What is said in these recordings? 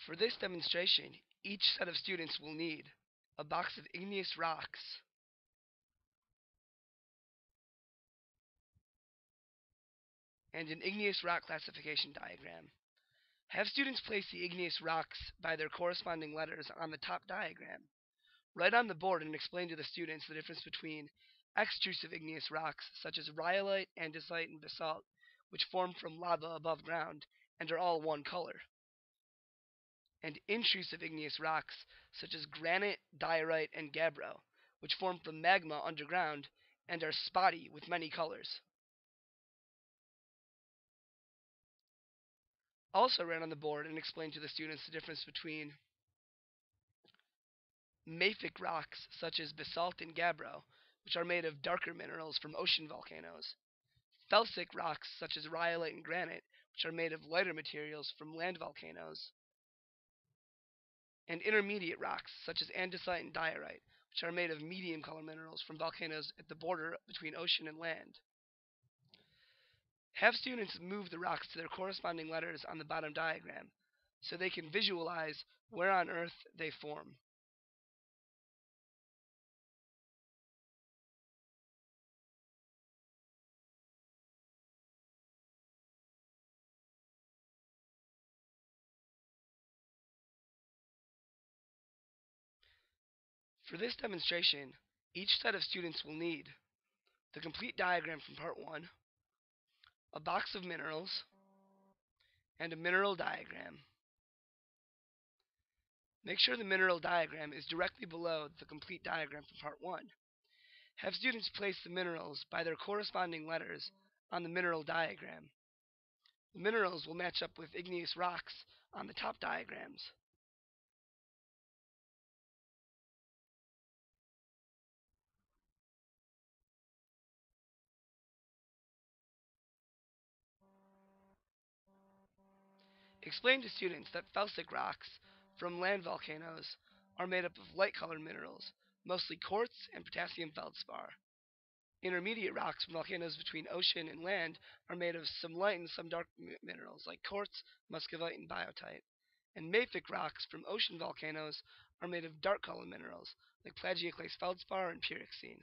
For this demonstration, each set of students will need a box of igneous rocks, and an igneous rock classification diagram. Have students place the igneous rocks by their corresponding letters on the top diagram. Write on the board and explain to the students the difference between extrusive igneous rocks, such as rhyolite, andesite, and basalt, which form from lava above ground and are all one color, and intrusive igneous rocks, such as granite, diorite, and gabbro, which form from magma underground and are spotty with many colors. Also write on the board and explain to the students the difference between mafic rocks, such as basalt and gabbro, which are made of darker minerals from ocean volcanoes, felsic rocks, such as rhyolite and granite, which are made of lighter materials from land volcanoes, and intermediate rocks, such as andesite and diorite, which are made of medium color minerals from volcanoes at the border between ocean and land. Have students move the rocks to their corresponding letters on the bottom diagram so they can visualize where on Earth they form. For this demonstration, each set of students will need the complete diagram from part 1, a box of minerals, and a mineral diagram. Make sure the mineral diagram is directly below the complete diagram from part 1. Have students place the minerals by their corresponding letters on the mineral diagram. The minerals will match up with igneous rocks on the top diagrams. Explain to students that felsic rocks from land volcanoes are made up of light-colored minerals, mostly quartz and potassium feldspar. Intermediate rocks from volcanoes between ocean and land are made of some light and some dark minerals like quartz, muscovite, and biotite. And mafic rocks from ocean volcanoes are made of dark-colored minerals like plagioclase feldspar and pyroxene.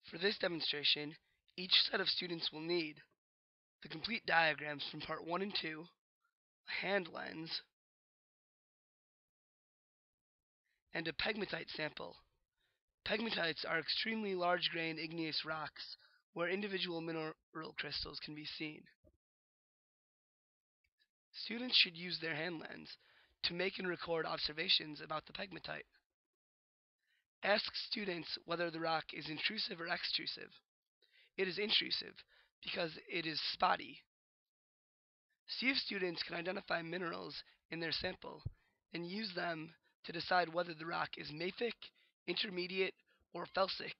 For this demonstration, each set of students will need the complete diagrams from part 1 and 2, a hand lens, and a pegmatite sample. Pegmatites are extremely large-grained igneous rocks where individual mineral crystals can be seen. Students should use their hand lens to make and record observations about the pegmatite. Ask students whether the rock is intrusive or extrusive. It is intrusive because it is spotty. See if students can identify minerals in their sample and use them to decide whether the rock is mafic, intermediate, or felsic.